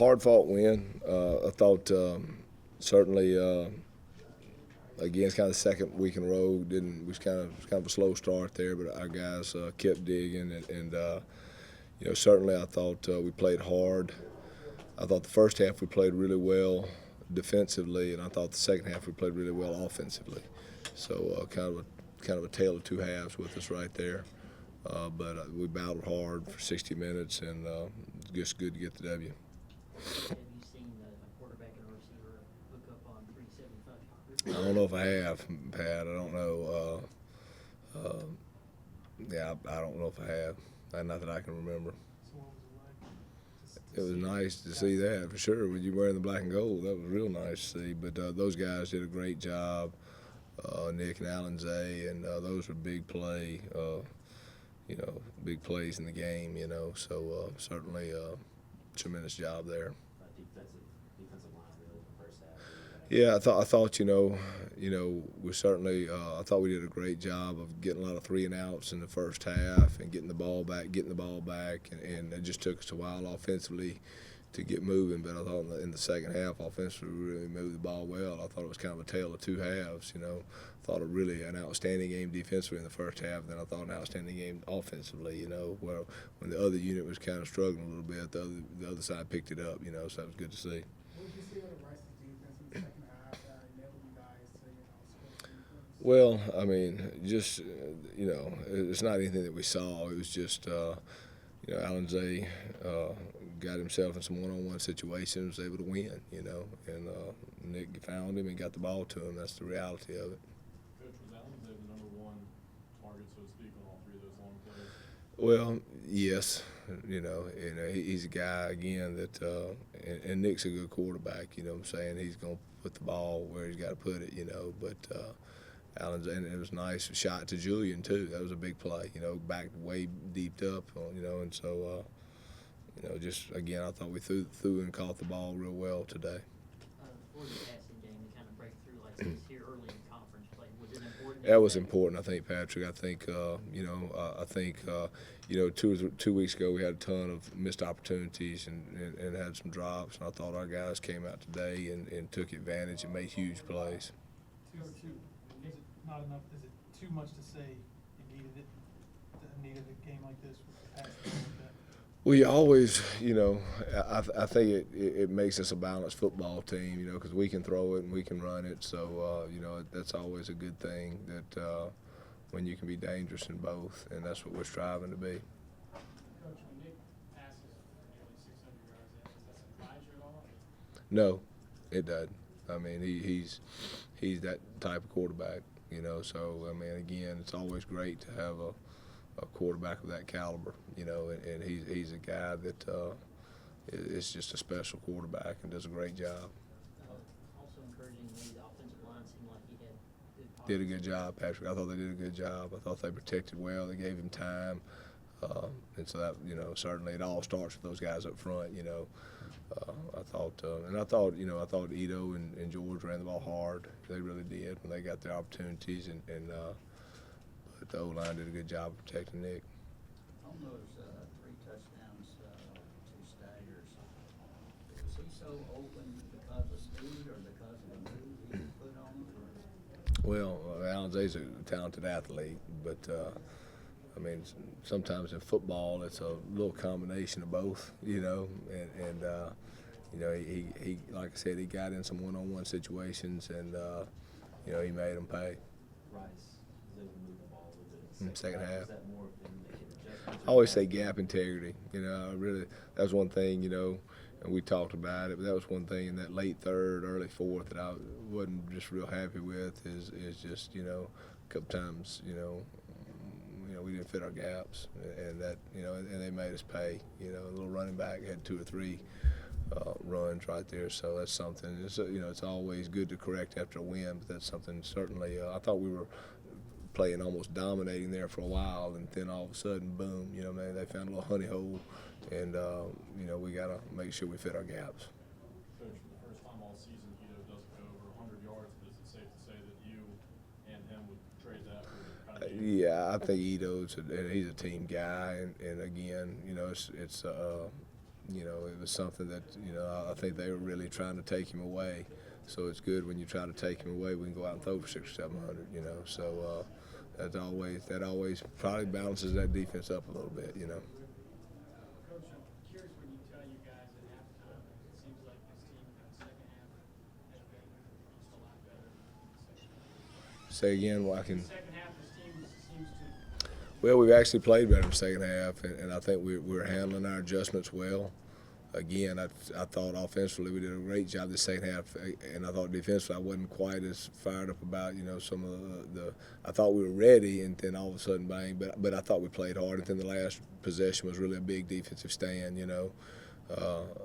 hard-fought win. I thought certainly again it's kind of the second week in a row. It was kind of a slow start there, but our guys kept digging and certainly I thought we played hard. I thought the first half we played really well defensively, and I thought the second half we played really well offensively. So kind of a tale of two halves with us right there. But we battled hard for 60 minutes, and it's just good to get the W. Have you seen a quarterback and a receiver hook up on 375? I don't know if I have, Pat. I don't know. I don't know if I have. Not that I can remember. So what was It was nice to see that for sure. When you wearing the black and gold, that was real nice to see. But those guys did a great job, Nick and Alan Zay, and those were big play. Big plays in the game. So certainly tremendous job there. Defensive line really in the first half. Yeah, I thought we certainly I thought we did a great job of getting a lot of 3 and outs in the first half and getting the ball back, and it just took us a while offensively to get moving. But I thought in the second half offensively we really moved the ball well. I thought it was kind of a tale of two halves. Thought an outstanding game defensively in the first half, then I thought an outstanding game offensively. Where when the other unit was kind of struggling a little bit, the other side picked it up. So that was good to see. What did you see out of Rice's defense in the second half that enabled you guys to score 3 points? Well, I mean, just it's not anything that we saw. It was just Alan Zay got himself in some one-on-one situations, was able to win. And Nick found him and got the ball to him. That's the reality of it. Coach, was Allen Zay the number one target, so to speak, on all 3 of those long plays? Well, yes, he's a guy again that, and Nick's a good quarterback. What I'm saying, he's gonna put the ball where he's got to put it. But Allen's, and it was nice shot to Julian too. That was a big play. Back way deep up. And so just again, I thought we threw and caught the ball real well today. For the passing game to kind of break through like this here early in conference play, was it important? That was important, I think, Patrick. I think, I think 2 weeks ago we had a ton of missed opportunities and had some drops, and I thought our guys came out today and took advantage and made huge plays. 2-2. Is it not enough? Is it too much to say you needed it? Needed a game like this with the passing game like that? Well, you always, I think it makes us a balanced football team, because we can throw it and we can run it. So, that's always a good thing that when you can be dangerous in both, and that's what we're striving to be. Coach, when Nick passes for nearly 600 yards, does that surprise you at all? No, it doesn't. I mean, he's that type of quarterback, So, I mean, again, it's always great to have a quarterback of that caliber, and he's a guy that is just a special quarterback and does a great job. Also encouraging the offensive line seemed like he had good. Did a good job, Patrick. I thought they did a good job. I thought they protected well. They gave him time, and so that certainly it all starts with those guys up front. I thought Ito and George ran the ball hard. They really did when they got their opportunities, but the O-line did a good job of protecting Nick. On those 3 touchdowns, 2 staggers, was he so open because of speed or because of the move he put on him? Well, Alan Zay's a talented athlete, but I mean, sometimes in football it's a little combination of both, and he like I said, he got in some one-on-one situations, and he made them pay. Rice was able to move the ball a little bit. Second half. Was that more of him making adjustments? I always say gap integrity. That was one thing, and we talked about it, but that was one thing in that late third, early fourth that I wasn't just real happy with is just, a couple times, we didn't fit our gaps, and that, and they made us pay. A little running back had 2 or 3 runs right there, so that's something. It's always good to correct after a win, but that's something certainly. I thought we were playing almost dominating there for a while, and then all of a sudden, boom, they found a little honey hole, and we got to make sure we fit our gaps. Coach, for the first time all season, Ito doesn't go over 100 yards, but is it safe to say that you and him would trade that for kind of Yeah, I think Ito's he's a team guy, and again, it's you know, it was something that, you know, I think they were really trying to take him away. So it's good when you try to take him away, we can go out and throw for 600 or 700, you know. So that always probably balances that defense up a little bit, you know. Coach, I'm curious when you tell you guys at halftime, it seems like this team in the second half has been just a lot better than the second half. Say again, well, I can. Second half, this team seems to. Well, we've actually played better in the second half, and I think we're handling our adjustments well. Again, I thought offensively we did a great job the second half, and I thought defensively I wasn't quite as fired up about, you know, some of the I thought we were ready, and then all of a sudden bang. But I thought we played hard, and then the last possession was really a big defensive stand. You know,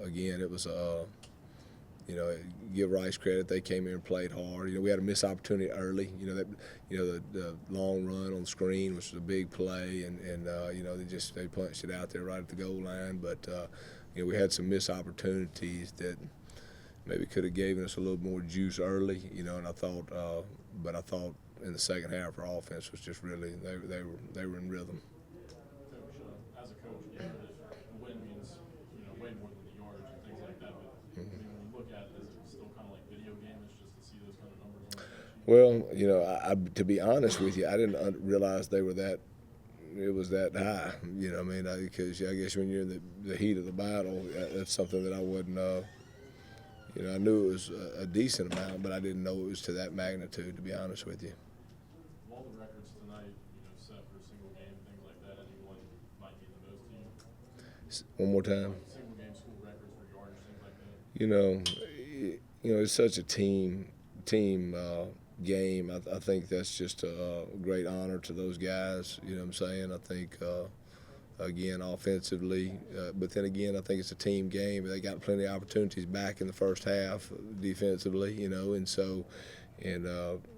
again it was you know, give Rice credit, they came in and played hard. You know, we had a missed opportunity early. You know the long run on the screen, which was a big play, and you know they punched it out there right at the goal line, but. You know, we had some missed opportunities that maybe could have given us a little more juice early, you know. And I thought, but I thought in the second half our offense was just really they were in rhythm. Coach, as a coach, you know, the win means, you know, way more than the yardage and things like that. But I mean, when you look at it, is it still kind of like video game-ish just to see those kind of numbers on the stat sheet? Well, you know, to be honest with you, I didn't realize they were that. It was that high, you know what I mean? Because I guess when you're in the heat of the battle, that's something that I wouldn't, you know, I knew it was a decent amount, but I didn't know it was to that magnitude, to be honest with you. Of all the records tonight, you know, set for a single game, things like that, anyone might mean the most to you? One more time. Single game school records for yardage, things like that. You know, it's such a team game. I think that's just a great honor to those guys. You know what I'm saying? I think, again, offensively, but then again, I think it's a team game. They got plenty of opportunities back in the first half defensively, you know, and so, and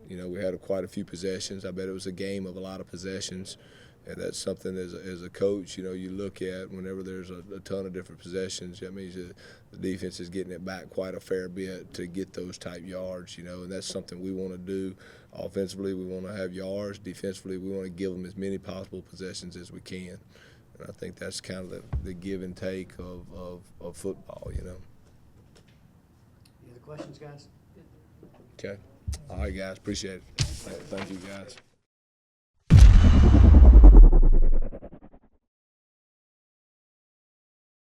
you know, we had quite a few possessions. I bet it was a game of a lot of possessions. And that's something as a coach, you know, you look at whenever there's a ton of different possessions. That means the defense is getting it back quite a fair bit to get those type yards, you know, and that's something we want to do. Offensively, we want to have yards. Defensively, we want to give them as many possible possessions as we can. And I think that's kind of the give and take of football, you know. Any other questions, guys? Okay. All right, guys. Appreciate it. Thank you, guys.